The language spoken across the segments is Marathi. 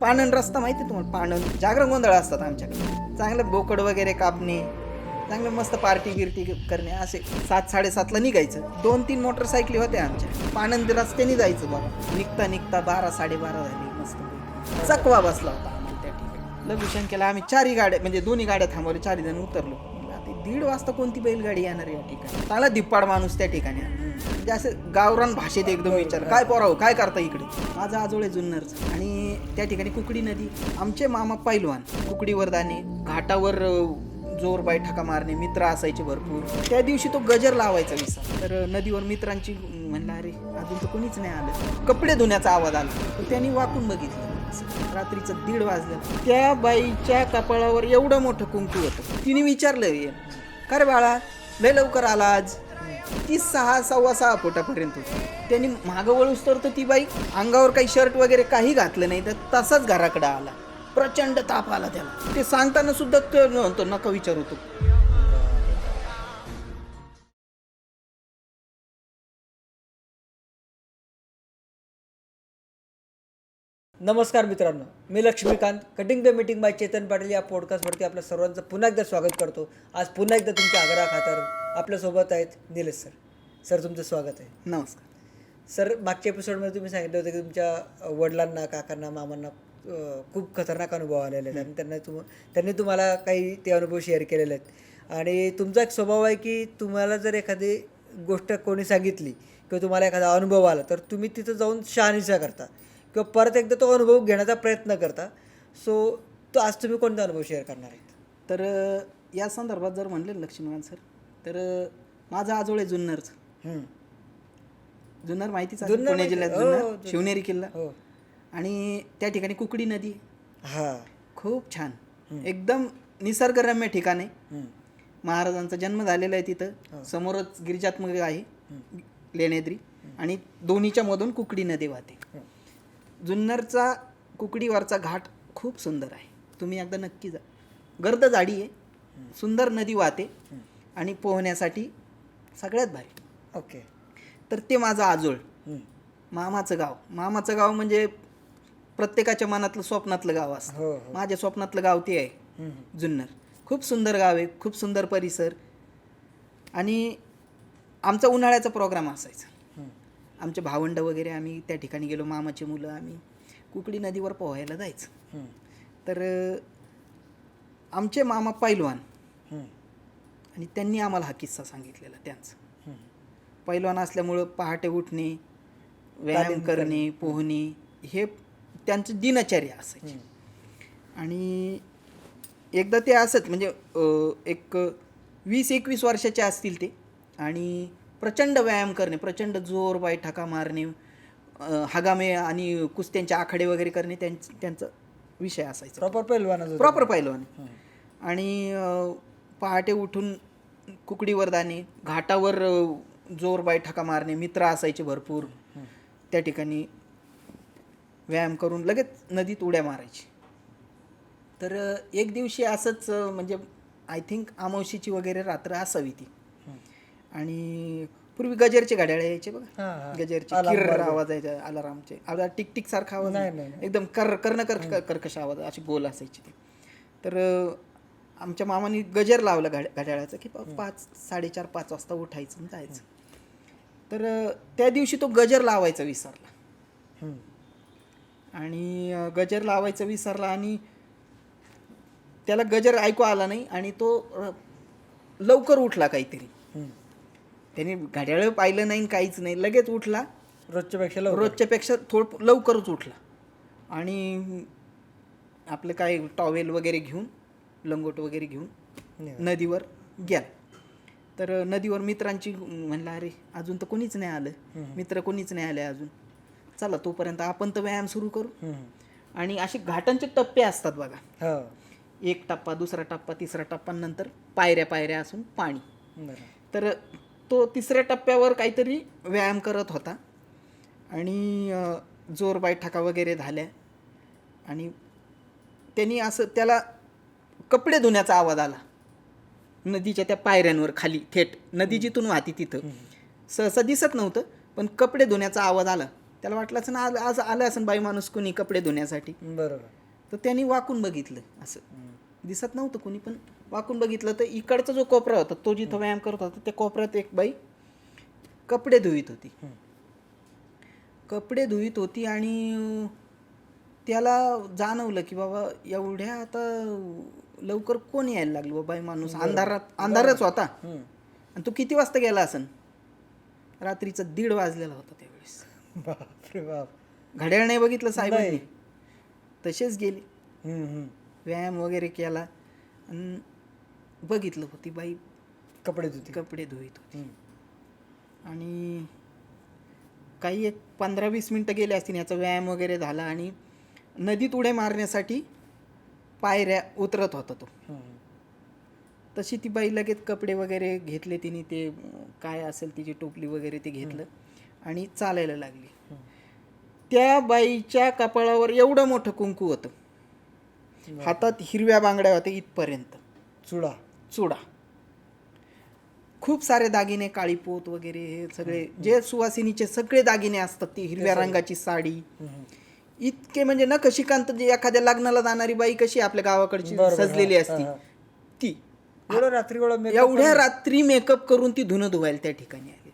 पाणन रस्ता माहिती तुम्हाला? पाणन जागरण गोंधळ असतात आमच्याकडे, चांगलं बोकड वगैरे कापणे, चांगलं मस्त पार्टी गिरटी करणे. असे 7-7:30ला निघायचं. 2-3 मोटरसायकली होत्या आमच्या. पाणन रस्त्याने जायचं बाबा. निघता निघता 12-12:30 झाली. मस्त चकवा बसला होता आम्हाला त्या ठिकाणी. लघुशंकेला आम्ही 4 गाड्या, म्हणजे 2 गाड्या थांबवल्या, 4 जण उतरलो. आता 1:30 वाजता कोणती बैलगाडी येणार या ठिकाणी? चांगला धिप्पाड माणूस त्या ठिकाणी, म्हणजे असं गावरान भाषेत एकदम विचार, काय पोराव काय करता इकडे? माझा आजोळे जुन्नरचं. आणि त्या ठिकाणी कुकडी नदी. आमचे मामा पैलवान, कुकडीवर दाणे, घाटावर जोर बाई ठका मारणे, मित्र असायचे भरपूर. त्या दिवशी तो गजर लावायचा विसर. तर नदीवर मित्रांची म्हणला, अरे अजून तर कोणीच नाही आलं. कपडे धुण्याचा आवाज आला, तर त्यांनी वाकून बघितलं. रात्रीचं 1:30 वाजलं. त्या बाईच्या कपाळावर एवढं मोठं कुंकू होतं. तिने विचारलं, का रे बाळा लय लवकर आला आज? ती 6-6.25 फुटापर्यंत होती. त्यांनी मागं वळूस तर ती बाई अंगावर काही शर्ट वगैरे काही घातलं नाही, तर तसाच घराकडे आला. प्रचंड ताप आला त्याला. ते सांगताना सुद्धा तो नव्हतं, नका विचारू तो. नमस्कार मित्रांनो, मी Laxmikant. Cutting the meeting by Chetan Patil या पॉडकास्टवरती आपलं सर्वांचं पुन्हा एकदा स्वागत करतो. आज पुन्हा एकदा तुमच्या आग्रहाखातर आपल्यासोबत आहेत निलेश सर. सर तुमचं स्वागत आहे. नमस्कार सर, मागच्या एपिसोडमध्ये तुम्ही सांगितलं होतं की तुमच्या वडिलांना, काकांना, मामांना खूप खतरनाक अनुभव आलेले आहेत आणि त्यांनी तुम्हाला काही ते अनुभव शेअर केलेले आहेत. आणि तुमचा एक स्वभाव आहे की तुम्हाला जर एखादी गोष्ट कोणी सांगितली किंवा तुम्हाला एखादा अनुभव आला तर तुम्ही तिथं जाऊन शहानिशा करता किंवा परत एकदा तो अनुभव घेण्याचा प्रयत्न करता. सो तो आज तुम्ही कोणता अनुभव शेअर करणार आहेत? तर या संदर्भात जर म्हणले लक्ष्मीकांत सर, तर माझा आजोळे जुन्नरचं. जुन्नर माहितीच आहे, पुणे जिल्ह्यात जुन्नर, शिवनेरी किल्ला. आणि त्या ठिकाणी कुकडी नदी. हां, खूप छान, एकदम निसर्गरम्य ठिकाण आहे. महाराजांचा जन्म झालेला आहे तिथं. समोरच गिरिजात्मक आहे लेण्याद्री, आणि दोन्हीच्या मधून कुकडी नदी वाहते. जुन्नरचा कुकडीवरचा घाट खूप सुंदर आहे, तुम्ही एकदा नक्की जा. गर्द जाडी आहे, सुंदर नदी वाहते आणि पोहण्यासाठी सगळ्यात भारी. ओके. तर ते माझं आजोळ, मामाचं गाव. मामाचं गाव म्हणजे प्रत्येकाच्या मनातलं स्वप्नातलं गाव असतं. माझ्या स्वप्नातलं गाव ते आहे जुन्नर. खूप सुंदर गाव आहे, खूप सुंदर परिसर. आणि आमचा उन्हाळ्याचा प्रोग्राम असायचा. आमचे भावंड वगैरे आम्ही त्या ठिकाणी गेलो, मामाची मुलं, आम्ही कुकडी नदीवर पोहायला जायचं. तर आमचे मामा पैलवान, आणि त्यांनी आम्हाला हा किस्सा सांगितलेला त्यांचा. पैलवान असल्यामुळं पहाटे उठणे, व्यायाम करणे, पोहणे हे त्यांचं दिनचर्या असायची. आणि एकदा ते असत, म्हणजे एक 20-21 वर्षाचे असतील ते, आणि प्रचंड व्यायाम करणे, प्रचंड जोर बाई ठका मारणे, हगामे आणि कुस्त्यांचे आखाडे वगैरे करणे त्यांचा विषय असायचा. प्रॉपर पैलवान. आणि पहाटे उठून कुकडीवर दाणे, घाटावर जोर बाई ठका मारणे, मित्र असायचे भरपूर. त्या ठिकाणी व्यायाम करून लगेच नदीत उड्या मारायची. तर एक दिवशी असंच, म्हणजे आय थिंक अमावशीची वगैरे रात्र असावी ती. आणि पूर्वी गजेरचे घड्याळ यायचे बघा, गजेरचे किर्र आवाज यायचा, अलारामचे आवाज, टिकटिक सारखा आवाज, एकदम कर्कश आवाज, अशी गोल असायची ती. तर आमच्या मामाने गजर लावला घड्याळाचं की 5-4:30-5 वाजता उठायचं आणि जायचं. तर त्या दिवशी तो गजर लावायचा विसरला. आणि गजर लावायचा विसरला आणि त्याला गजर ऐकू आला नाही, आणि तो लवकर उठला काहीतरी. त्याने घड्याळ पाहिलं नाही, काहीच नाही, लगेच उठला. रोजच्यापेक्षा थोडं लवकरच उठला. आणि आपलं काय टॉवेल वगैरे घेऊन, लंगोट वगैरे घेऊन नदीवर गेला. तर नदीवर मित्रांची म्हणला, अरे अजून तर कोणीच नाही आलं, मित्र कोणीच नाही आले अजून, चला तोपर्यंत आपण तर व्यायाम सुरू करू. आणि असे घाटांचे टप्पे असतात बघा, एक टप्पा, दुसरा टप्पा, तिसरा टप्पा, नंतर पायऱ्या असून पाणी. तर तो 3ऱ्या टप्प्यावर काहीतरी व्यायाम करत होता, आणि जोर बाई ठका वगैरे झाल्या, आणि त्यांनी असं, त्याला कपडे धुण्याचा आवाज आला नदीच्या त्या पायऱ्यांवर खाली, थेट नदी जिथून वाहती तिथं. सहसा दिसत नव्हतं, पण कपडे धुण्याचा आवाज आला. त्याला वाटलं असं ना आज आलं असं बाई माणूस कोणी कपडे धुण्यासाठी. बरोबर. तर त्यांनी वाकून बघितलं, असं दिसत नव्हतं कोणी, पण वाकून बघितलं तर इकडचा जो कोपरा होता तो जिथं व्यायाम करत होता त्या कोपऱ्यात एक बाई कपडे धुवीत होती. कपडे धुवीत होती आणि त्याला जाणवलं की बाबा एवढ्या आता लवकर कोण यायला लागलं बाबा, बाई माणूस अंधारच होता. आणि तो किती वाजता गेला असन, रात्रीचा 1:30 वाजलेला होता त्यावेळेस. बापरे बाप. घड्याळ नाही बघितलं साहेबांनी, तसेच गेले, व्यायाम वगैरे केला आणि बघितलं होती बाई कपडे धुवीत होती. आणि काही एक 15-20 मिनटं गेले असतील, याचा व्यायाम वगैरे झाला आणि नदीत उड्या मारण्यासाठी पायऱ्या उतरत होता तो. तशी ती बाई लगेच कपडे वगैरे घेतले तिने, ते काय असेल तिची टोपली वगैरे ते घेतलं आणि चालायला लागली. त्या बाईच्या कपाळावर एवढं मोठं कुंकू होतं, हातात हिरव्या बांगड्या होत्या इथपर्यंत, चुडा, खूप सारे दागिने, काळीपोत वगैरे, हे सगळे जे सुवासिनीचे सगळे दागिने असतात, ती हिरव्या रंगाची साडी, इतके म्हणजे नखशिकांत, जे एखाद्या लग्नाला जाणारी बाई कशी आपल्या गावाकडची सजलेली असती ती, एवढ्या रात्री मेकअप करून ती धुणं धुवायला त्या ठिकाणी आली.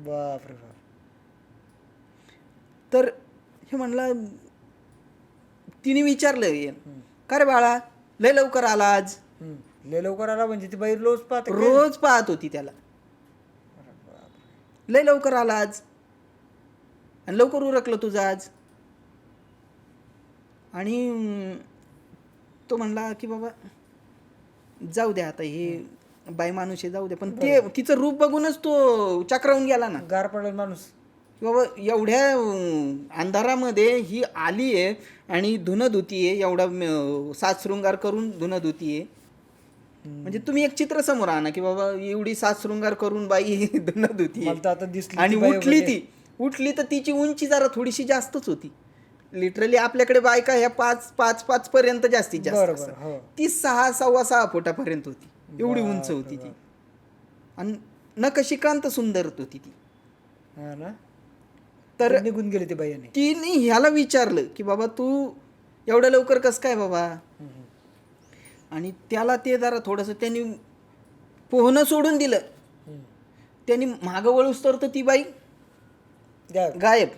बापरे बाप. तर हे म्हणलं, तिने विचारलं, का रे बाळा लय लवकर आला आज? लय लवकर आला म्हणजे ती बाई रोज पाहत होती त्याला. लय लवकर आला आज आणि लवकर उरकलं तुझं आज. आणि तो म्हणला की बाबा जाऊ द्या आता, हे बाई माणूस आहे, जाऊ दे. पण ते तिचं रूप बघूनच तो चक्रावून गेला ना, गार पडला माणूस. बाबा एवढ्या अंधारामध्ये ही आली आहे आणि धुणं धुतीये, एवढा साजशृंगार करून धुणं धुतीये. म्हणजे तुम्ही एक चित्र समोर आणा की बाबा एवढी साजशृंगार करून बाई धुणं धुतीये आणि उठली तर तिची उंची जरा थोडीशी जास्तच होती. लिटरली आपल्याकडे बायका ह्या 5 पर्यंत जास्तीत जास्त, ती 6-6.25 फुटापर्यंत होती, एवढी उंच होती ती. आणि नखशिकांत सुंदर होती ती. तर निघून गेली ती बाई. तिने ह्याला विचारलं की बाबा तू एवढ्या लवकर कसं काय बाबा. आणि त्याला ते जरा थोडंसं त्यांनी पोहणं सोडून दिलं. त्यांनी मागं वळूस तर ती बाई गायब.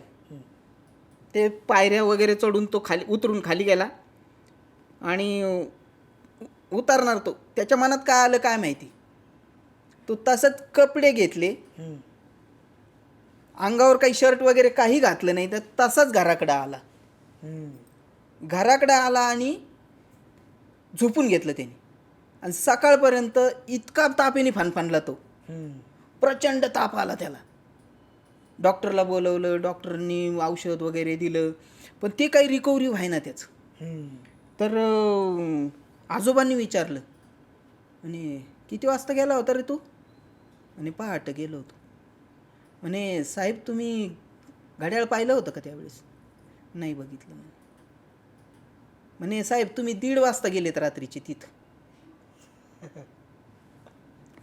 ते पायऱ्या वगैरे चढून तो उतरून खाली गेला आणि उतरणार तो. त्याच्या मनात काय आलं काय माहिती, तो तसंच कपडे घेतले, अंगावर काही शर्ट वगैरे काही घातलं नाही, तर तसाच घराकडे आला आणि झोपून घेतलं त्याने. आणि सकाळपर्यंत इतका तापेने फणफणला तो, प्रचंड ताप आला त्याला. डॉक्टरला बोलवलं, डॉक्टरनी औषध वगैरे दिलं, पण ते काही रिकव्हरी व्हायना त्याचं. तर आजोबांनी विचारलं, म्हणे किती वाजता गेला होता रे तू? म्हणे पहाटे गेलो होतो. म्हणे साहेब तुम्ही घड्याळ पाहिलं होतं का त्यावेळेस? नाही बघितलं. म्हणे साहेब तुम्ही 1:30 वाजता गेलेत रात्रीचे तिथं.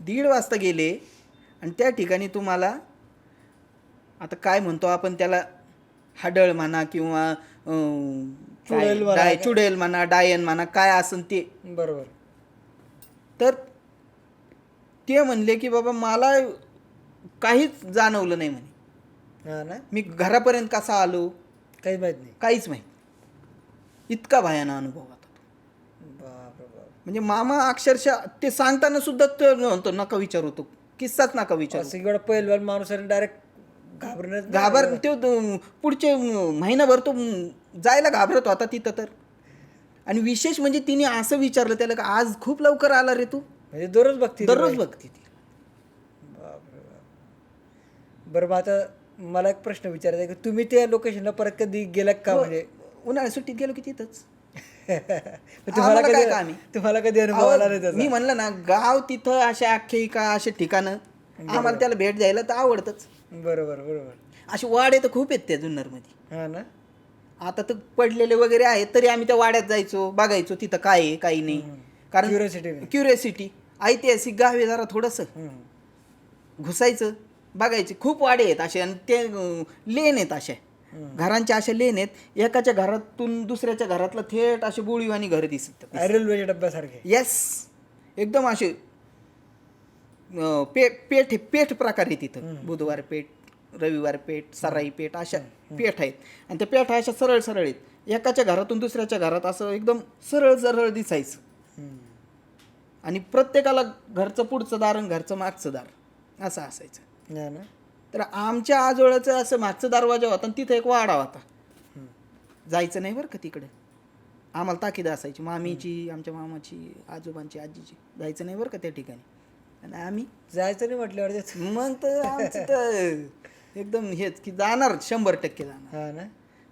1:30 वाजता गेले आणि त्या ठिकाणी तुम्हाला आता काय म्हणतो आपण त्याला, हाडळ म्हणा किंवा चुडेल म्हणा, डायन म्हणा, काय असन ते. बरोबर. तर ते म्हणले की बाबा मला काहीच जाणवलं नाही म्हणे, मी घरापर्यंत कसा आलो काही माहित नाही, काहीच माहित. इतका भयानक अनुभव होता तो. म्हणजे मामा अक्षरशः ते सांगताना सुद्धा तो म्हणतो नका विचारू, तो किस्साच नका विचारू. पहिलवान माणूस डायरेक्ट तो पुढचे महिनाभर तो जायला घाबरत होता तिथं. तर आणि विशेष म्हणजे तिने असं विचारलं त्याला का आज खूप लवकर आला रे तू? म्हणजे दररोज बघते ती. बरं, आता मला एक प्रश्न विचारायचा आहे की तुम्ही त्या लोकेशनला परत कधी गेलात का? म्हणजे उन्हाळ्यात सुट्टीत गेलो की तिथंच. तुम्हाला कधी अनुभव आला नाही त्याचा? मी म्हणलं ना, गाव तिथं अशा आख्यायिका असे ठिकाणं आम्हाला त्याला भेट द्यायला तर आवडतच. बरोबर. असे वाडे तर खूप आहेत त्या जुन्नरमध्ये. हा ना. आता तर पडलेले वगैरे आहेत, तरी आम्ही त्या वाड्यात जायचो, बघायचो तिथं काय आहे काही नाही. कारण क्युरियोसिटी, ऐतिहासिक गाव आहे, जरा थोडंसं घुसायचं, बघायचे. खूप वाडे आहेत असे आणि ते लेन आहेत अशा. घरांच्या अशा लेन आहेत, एकाच्या घरातून दुसऱ्याच्या घरातलं थेट असे बोळीवाणी घर दिसत. रेल्वेच्या डब्यासारखे. येस, एकदम असे पेठ पेठ प्रकार आहे तिथं. बुधवार पेठ, रविवार पेठ, सराई पेठ अशा पेठ आहेत. आणि त्या पेठा अशा सरळ सरळ आहेत. एकाच्या घरातून दुसऱ्याच्या घरात असं एकदम सरळ सरळ दिसायचं. आणि प्रत्येकाला घरचं पुढचं दार आणि घरचं मागचं दार असं असायचं. तर आमच्या आजोळाचं असं मागचं दरवाजा होता आणि तिथं एक वाडा होता. जायचं नाही बरं का तिकडे. आम्हाला ताकीद असायची मामीची, आमच्या मामाची, आजोबांची, आजीची. जायचं नाही बरं का त्या ठिकाणी. आणि आम्ही जायचं नाही म्हटल्यावर मग तर आमचं तर एकदम हेच की जाणार, 100% जाणार. हा ना.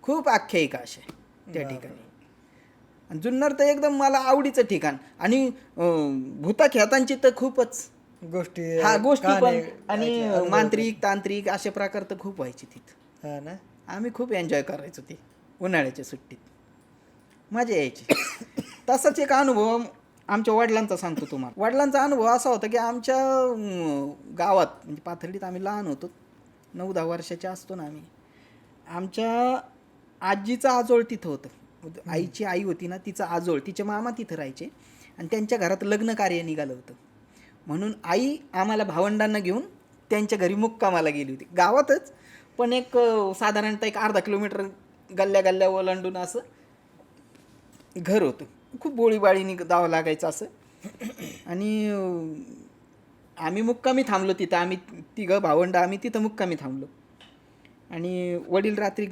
खूप आख्यायिका अशा त्या ठिकाणी. आणि जुन्नर तर एकदम मला आवडीचं ठिकाण. आणि भूताखेतांची तर खूपच गोष्टी गोष्टी पण आणि मांत्रिक तांत्रिक असे प्रकार तर खूप व्हायचे तिथं. हा ना. आम्ही खूप एन्जॉय करायचो ते उन्हाळ्याच्या सुट्टीत, मजा यायची. तसाच एक अनुभव आमच्या वडिलांचा सांगतो तुम्हाला. वडिलांचा अनुभव असा होता की आमच्या गावात म्हणजे पाथर्डीत आम्ही लहान होतो, 9-10 वर्षाचे असतो ना आम्ही. आमच्या आजीचं आजोळ तिथं होतं. आईची आई होती ना, तिचं आजोळ, तिचे मामा तिथं राहायचे. आणि त्यांच्या घरात लग्न कार्य निघालं होतं. म्हणून आई आम्हाला भावंडांना घेऊन त्यांच्या घरी मुक्कामाला गेली होती. गावातच, पण एक साधारणतः एक अर्धा किलोमीटर गल्ल्या गल्ल्या ओलांडून असं घर होतं. खूप बोळीबाळीने जावं लागायचं असं. आणि आम्ही मुक्कामी थांबलो तिथं. आम्ही तिघं भावंड आम्ही तिथं मुक्कामी थांबलो. आणि वडील रात्री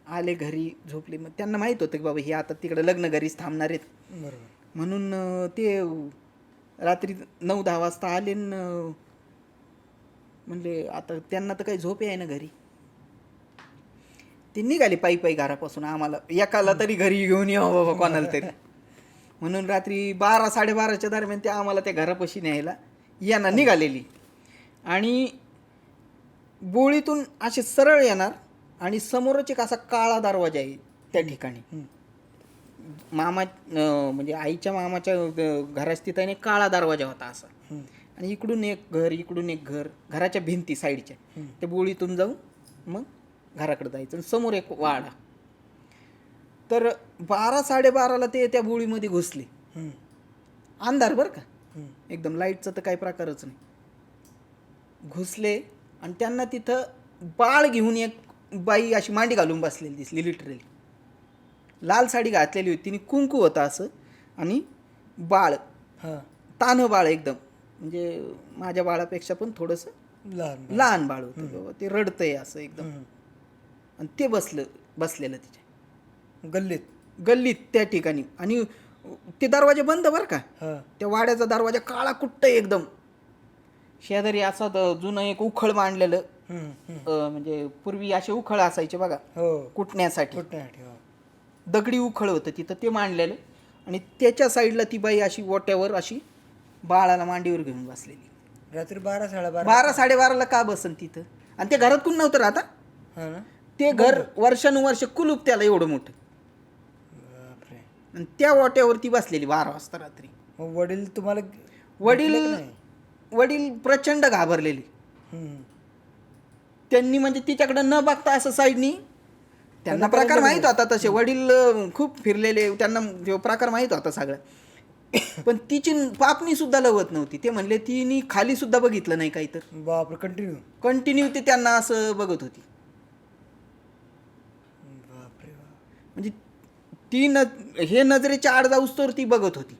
आले घरी, झोपले. मग त्यांना माहीत होतं की बाबा हे आता तिकडं लग्न घरीच थांबणार आहेत. बरोबर. म्हणून ते रात्री 9-10 वाजता आले. म्हणले आता त्यांना तर काही झोप आहे ना घरी. ते निघाले पायी पायी घरापासून. आम्हाला एकाला तरी घरी घेऊन यावं बाबा कोणाला तरी. म्हणून रात्री 12-12:30च्या दरम्यान ते आम्हाला त्या घरापाशी न्यायला यांना निघालेली. आणि बोळीतून असे सरळ येणार आणि समोरच एक असा काळा दरवाजा आहे त्या ठिकाणी. मामा म्हणजे आईच्या मामाच्या घराच्या तिथं एक काळा दरवाजा होता असा. आणि इकडून एक घर, इकडून एक घर, घराच्या भिंती साईडच्या. त्या बोळीतून जाऊन मग घराकडे जायचं. आणि समोर एक वाडा. तर 12-12:30ला ते त्या बोळीमध्ये घुसले. अंधार बरं का, एकदम लाईटचा तर काही प्रकारच नाही. घुसले आणि त्यांना तिथं बाळ घेऊन एक बाई अशी मांडी घालून बसलेली दिसली. लिटरली लाल साडी घातलेली होती, तिने कुंकू होता असं. आणि बाळ तान्हं बाळ एकदम, म्हणजे माझ्या बाळापेक्षा पण थोडंसं लहान बाळ होतं. बाबा ते रडतंय असं एकदम. आणि ते बसलेलं तिच्या गल्लीत त्या ठिकाणी. आणि ते दरवाजे बंद बरं का. त्या वाड्याचा दरवाजा काळा कुट्ट एकदम. शेजारी असा जुनं एक उखळ मांडलेलं, म्हणजे पूर्वी असे उखळ असायचे बघा कुटण्यासाठी. दगडी उखळ होतं तिथं, ते मांडलेलं. आणि त्याच्या साईडला ती बाई अशी ओट्यावर अशी बाळाला मांडीवर घेऊन बसलेली. रात्री 12-12:30. 12-12:30ला का बसन तिथं. आणि ते घरात कोण नव्हतं राहता. ते घर वर्षानुवर्ष कुलूप त्याला एवढं मोठं. आणि त्या ओट्यावरती बसलेली 12 वाजता रात्री. वडील तुम्हाला वडील प्रचंड घाबरलेली. त्यांनी म्हणजे तिच्याकडे न बघता असं साईडनी, त्यांना प्रकार माहीत होता तसे. वडील खूप फिरलेले, त्यांना प्रकार माहीत होता सगळं. पण तिची पापणी सुद्धा लवत नव्हती. ते म्हणले तिने खाली सुद्धा बघितलं नाही काही. तर बापरे, कंटिन्यू ते त्यांना असं बघत होती. म्हणजे ती हे नजरेच्या आड जाऊस तर ती बघत होती.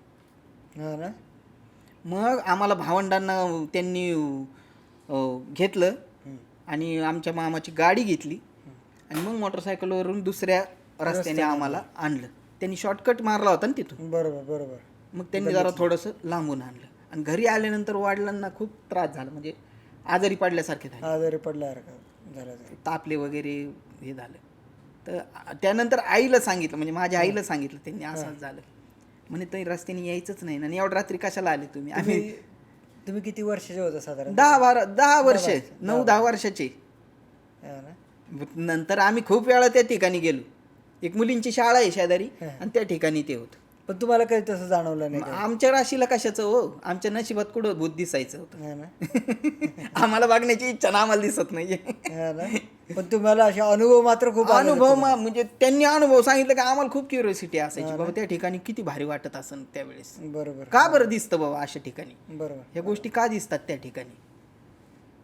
मग आम्हाला भावंडांना त्यांनी घेतलं आणि आमच्या मामाची गाडी घेतली. आणि मग मोटरसायकलवरून दुसऱ्या रस्त्याने आम्हाला आणलं. त्यांनी शॉर्टकट मारला होता ना तिथून. बरोबर. मग त्यांनी जरा थोडंसं लांबून आणलं. आणि घरी आल्यानंतर वडिलांना खूप त्रास झाला, म्हणजे आजारी पडल्यासारखे झाले. आजारी पडल्यासारखं झालं, तापले वगैरे हे झालं. तर त्यानंतर आईला सांगितलं, म्हणजे माझ्या आईला सांगितलं त्यांनी असंच झालं. म्हणे तरी रस्त्याने यायचंच नाही. आणि एवढ्या रात्री कशाला आले तुम्ही. तुम्ही किती वर्षाचे होता साधारण. 10 वर्ष 9-10 वर्षाचे. नंतर आम्ही खूप वेळा त्या ठिकाणी गेलो. एक मुलींची शाळा आहे शेजारी, आणि त्या ठिकाणी ते होतं. पण तुम्हाला काही तसं जाणवलं नाही. आमच्या राशीला कशाचं हो, आमच्या नशिबात कुठं भूत दिसायचं होतं. आम्हाला बघण्याची इच्छा ना, आम्हाला दिसत नाहीये. पण तुम्हाला असे अनुभव मात्र खूप आले अनुभव म्हणजे त्यांनी अनुभव सांगितलं की आम्हाला खूप क्युरियोसिटी असायची बाबा त्या ठिकाणी किती भारी वाटत असेल त्यावेळेस, बरोबर का बरं दिसतं बाबा अशा ठिकाणी, बरोबर ह्या गोष्टी का दिसतात त्या ठिकाणी.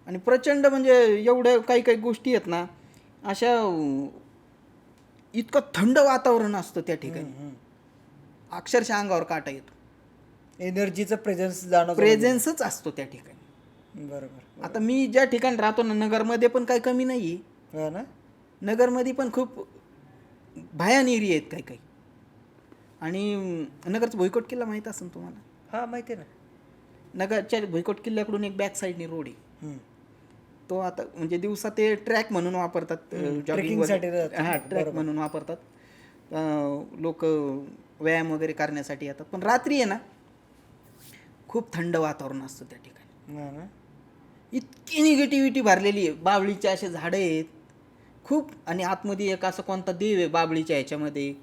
आणि प्रचंड म्हणजे एवढ्या काही काही गोष्टी आहेत ना अशा, इतकं थंड वातावरण असतं त्या ठिकाणी, अक्षरशः अंगावर काटा येतो. एनर्जीचं प्रेझेन्स जाणवतं. प्रेझेन्सच असतो त्या ठिकाणी. बरोबर. आता मी ज्या ठिकाणी राहतो ना, नगरमध्ये पण काही कमी नाही आहे. हो ना. नगरमध्ये पण खूप भयान एरिया आहेत काही काही. आणि नगरचा भुईकोट किल्ला माहीत असेल तुम्हाला? हा माहिती आहे ना. नगरच्या भुईकोट किल्ल्याकडून एक बॅक साईडने रोड आहे. तो आता म्हणजे दिवसा ते ट्रॅक म्हणून वापरतात, ट्रेकिंगसाठी. हा ट्रॅक म्हणून वापरतात लोक, व्यायाम वगैरे करण्यासाठी येतात. पण रात्री आहे ना खूप थंड वातावरण असतं त्या ठिकाणी. इतकी निगेटिव्हिटी भरलेली आहे, बाबळीचे असे झाडं आहेत खूप, आणि आतमध्ये एक असं कोणता देव आहे बाबळीच्या ह्याच्यामध्ये,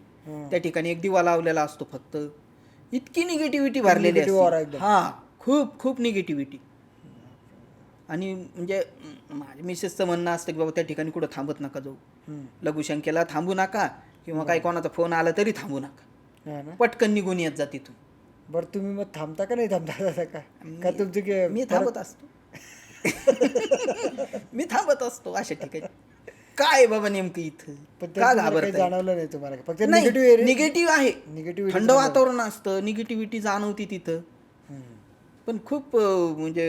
त्या ठिकाणी एक दिवा लावलेला असतो फक्त. इतकी निगेटिव्हिटी भरलेली असते. हा, खूप खूप निगेटिव्हिटी. आणि म्हणजे माझ्या मिसेसचं म्हणणं असतं की बाबा त्या ठिकाणी कुठं थांबत नका जाऊ, लघुशंकेला थांबू नका, किंवा काही कोणाचा फोन आला तरी थांबू नका, पटकन निघून येत जा तिथून. बरं, तुम्ही मग थांबता का नाही थांबता का तुमची? मी थांबत असतो. मी थांबत असतो अशा ठिकाणी. काय बाबा नेमकं इथं का घाबरताय? जाणवलं नाही तुम्हाला? फक्त निगेटिव्ह आहे, थंड वातावरण असतं, निगेटिव्हिटी जाणवती तिथं. पण खूप म्हणजे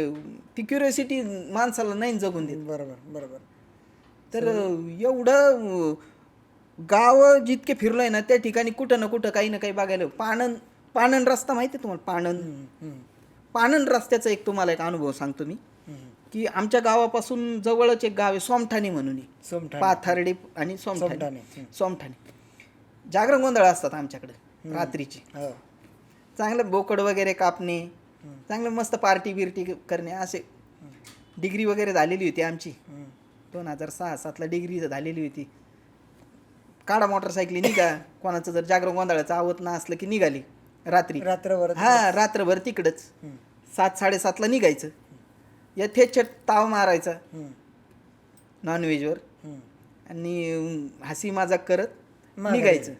ती क्युरियोसिटी माणसाला नाही जगून देत. बरोबर बरोबर. तर एवढं गाव जितके फिरलोय ना त्या ठिकाणी कुठं ना कुठं काही ना काही बघायला. पाणंद रस्ता माहिती आहे तुम्हाला? पाणंद रस्त्याचा एक तुम्हाला एक अनुभव सांगतो मी, की आमच्या गावापासून जवळच एक गाव आहे सोमठाणे म्हणून, पाथर्डी आणि सोमठाणे. जागरण गोंधळ असतात आमच्याकडे रात्रीची. चांगलं बोकड वगैरे कापणे, चांगलं मस्त पार्टी बिर्टी करणे असे. डिग्री वगैरे झालेली होती आमची 2006-07 डिग्री झालेली होती. काढा मोटरसायकली निघा, कोणाचं जर जागरण गोंधळाचं आवत ना असलं की निघाली रात्रभर. हा, रात्रभर तिकडंच 7-7:30 निघायचं. यथेच्छट ताव मारायचा नॉनव्हेजवर आणि हसी मजाक करत निघायचं.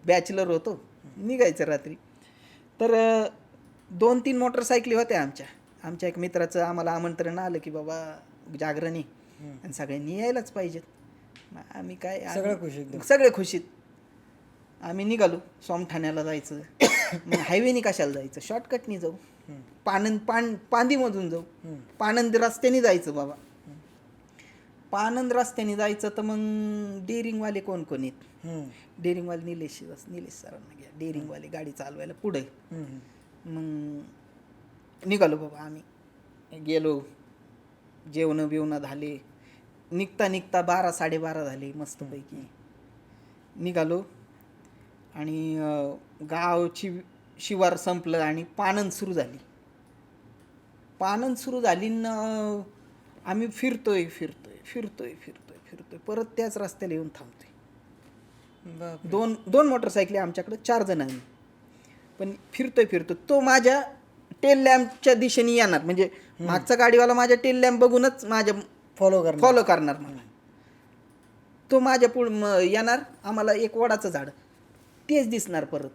बॅचलर होतो, निघायचं रात्री. तर 2-3 मोटरसायकली होत्या आमच्या एक मित्राचं. आम्हाला आमंत्रण आलं की बाबा जागरण आहे आणि सगळ्यांनी यायलाच पाहिजेत. आम्ही काय सगळे खुशीत आम्ही निघालो. सोमठाण्याला जायचं. मग हायवेनी कशाला जायचं, शॉर्टकटनी जाऊ, पांदीमधून जाऊ, पाणंद रस्त्याने जायचं बाबा. पाणंद रस्त्याने जायचं तर मग डेअरिंगवाले कोण कोण आहेत? डेअरिंगवाले निलेश सरांना घ्या, डेअरिंगवाले गाडी चालवायला पुढे. मग निघालो बाबा आम्ही. गेलो, जेवणं बिवणं झाले. निघता 12-12:30 झाले मस्तपैकी. निघालो आणि गावची शिवार संपलं आणि पाणंद सुरू झाली. न आम्ही फिरतोय परत त्याच रस्त्याला येऊन थांबतोय. दोन मोटरसायकली आमच्याकडे, 4 जण आम्ही. पण फिरतोय तो माझ्या टेल लॅम्पच्या दिशेने येणार, म्हणजे मागचा गाडीवाला माझ्या टेल लॅम्प बघूनच माझ्या फॉलो करणार मला. तो माझ्या पुढे येणार, आम्हाला एक वडाचं झाड तेच दिसणार, परत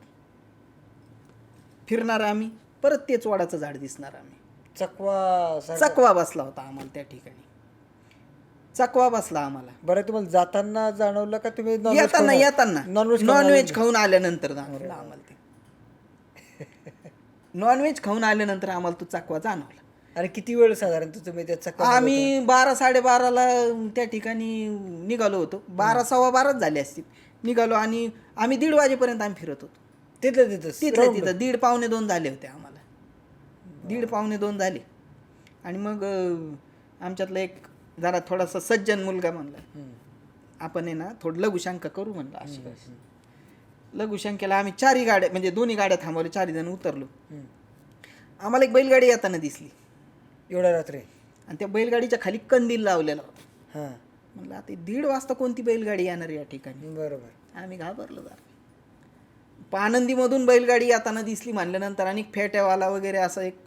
फिरणार आम्ही, परत तेच वडाचं झाड दिसणार. आम्ही चकवा बसला होता आम्हाला त्या ठिकाणी, चकवा बसला आम्हाला. बरं, तुम्हाला जाताना जाणवलं का? तुम्ही येताना नॉनव्हेज खाऊन आल्यानंतर जाणवलं आम्हाला ते. नॉनव्हेज खाऊन आल्यानंतर आम्हाला तो चकवा जाणवला. आणि किती वेळ साधारण तुम्ही त्या चकवा? आम्ही 12-12:30ला त्या ठिकाणी निघालो होतो. 12-12:15 झाले असतील निघालो, आणि आम्ही 1:30 वाजेपर्यंत आम्ही फिरत होतो तिथं 1:30-1:45 झाले होते आम्हाला. 1:30-1:45 झाले. आणि मग आमच्यातला एक जरा थोडासा सज्जन मुलगा म्हणला, आपण आहे ना थोडं लघुशंका करू म्हणला. अशी लघुशंकेला आम्ही 4 गाड्या, म्हणजे 2 गाड्या थांबवल्या, 4 जण उतरलो. आम्हाला एक बैलगाडी येताना दिसली एवढ्या रात्री, आणि त्या बैलगाडीच्या खाली कंदील लावलेला होता. म्हणलं आता 1:30 वाजता कोणती बैलगाडी येणार या ठिकाणी? बरोबर. आम्ही घाबरलो जरा. पाणंदीमधून बैलगाडी येताना दिसली म्हणल्यानंतर, आणि फेट्यावाला वगैरे असा एक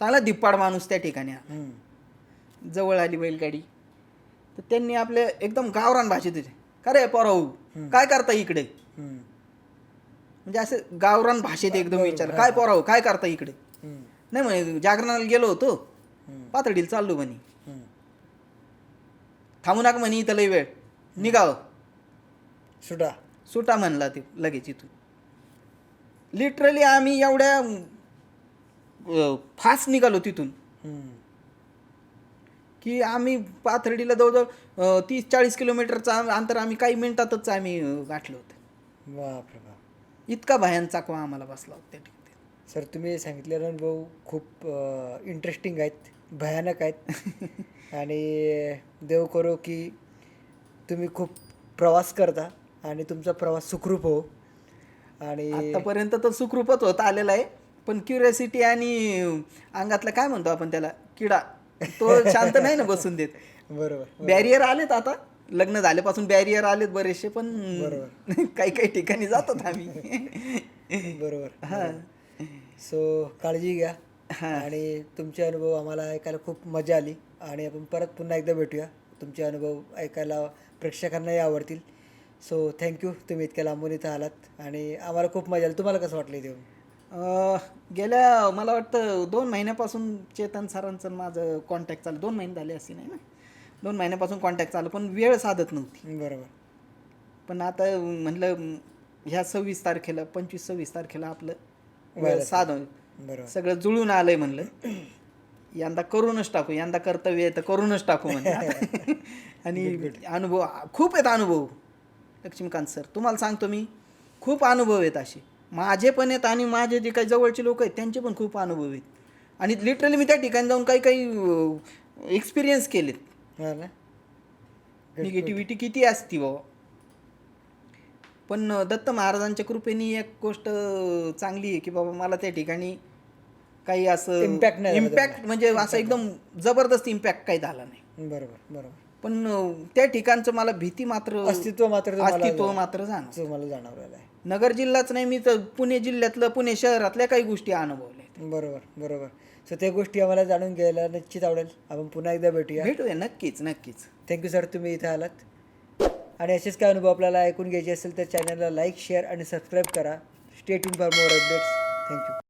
चांगला धिप्पाड माणूस त्या ठिकाणी जवळ आली बैलगाडी. तर त्यांनी आपले एकदम गावरान भाषेत होते, का रे पोराऊ काय करता इकडे, म्हणजे असे गावरान भाषेत एकदम विचार, काय पोराऊ काय करता इकडे. नाही म्हणे जागरणाला गेलो होतो, पातळीला चाललो म्हणे, थांबू नका म्हणे इथं लई वेळ, निघाव सुटा सुटा म्हणला ते लगेच इथून. लिटरली आम्ही एवढ्या फास्ट निघालो तिथून की आम्ही पाथर्डीला जवळजवळ 30-40 किलोमीटरचा अंतर आम्ही काही मिनिटातच आम्ही गाठलं होतं. बापरे बाप. इतका भयान चाकवा आम्हाला बसला होता त्या ठिकाणी. सर तुम्ही सांगितलेले अनुभव खूप इंटरेस्टिंग आहेत, भयानक आहेत आणि देव करो की तुम्ही खूप प्रवास करता आणि तुमचा प्रवास सुखरूप हो. आणि आतापर्यंत तर सुखरूपच होत आलेला आहे, पण क्युरियोसिटी आणि अंगातला काय म्हणतो आपण त्याला किडा, तो शांत नाही ना बसून देत. बरोबर. बॅरियर आलेत आता, लग्न झाल्यापासून बॅरियर आलेत बरेचसे, पण काही काही ठिकाणी जातात आम्ही. बरोबर. हां. सो काळजी घ्या आणि तुमचे अनुभव आम्हाला ऐकायला खूप मजा आली आणि आपण परत पुन्हा एकदा भेटूया. तुमचे अनुभव ऐकायला प्रेक्षकांनाही आवडतील. सो थँक्यू, तुम्ही इतक्या लांबून इथं आलात आणि आम्हाला खूप मजा आली. तुम्हाला कसं वाटलं इथे येऊन? गेल्या मला वाटतं 2 महिन्यापासून चेतन सरांचं माझं कॉन्टॅक्ट चालू, 2 महिने झाले असे नाही ना, 2 महिन्यापासून कॉन्टॅक्ट चालू, पण वेळ साधत नव्हती. बरोबर. पण आता म्हणलं ह्या 26 तारखेला 25-26 तारखेला आपलं वेळ साधं बरोबर. सगळं जुळून आलंय म्हणलं, यंदा करूनच टाकू, यंदा कर्तव्य आहे तर करूनच टाकू म्हणलं. आणि अनुभव खूप आहेत, अनुभव लक्ष्मीकांत सर तुम्हाला सांगतो मी, खूप अनुभव आहेत असे माझे पण आहेत आणि माझे जे काही जवळचे लोक आहेत त्यांचे पण खूप अनुभव आहेत. आणि लिटरली मी त्या ठिकाणी जाऊन काही काही एक्सपिरियन्स केलेत. हां ना. निगेटिव्हिटी किती असती बाबा, पण दत्त महाराजांच्या कृपेने एक गोष्ट चांगली आहे की बाबा मला त्या ठिकाणी काही असं इम्पॅक्ट म्हणजे असं एकदम जबरदस्त इम्पॅक्ट काही झाला नाही. बरोबर बरोबर. पण त्या ठिकाणचं मला भीती मात्र अस्तित्व मात्र जाणवतं. तुम्हाला जाणवलेलं आहे. नगर जिल्हाच नाही, मी तर पुणे जिल्ह्यातलं, पुणे शहरातल्या काही गोष्टी अनुभवल्या. बरोबर बरोबर. सो त्या गोष्टी आम्हाला जाणून घ्यायला निश्चित आवडेल. आपण पुन्हा एकदा भेटूया. नक्कीच नक्कीच. थँक्यू सर, तुम्ही इथे आलात. आणि असेच काय अनुभव आपल्याला ऐकून घ्यायचे असेल तर चॅनलला लाईक, शेअर आणि सबस्क्राईब करा. Stay tune for more updates. Thank you.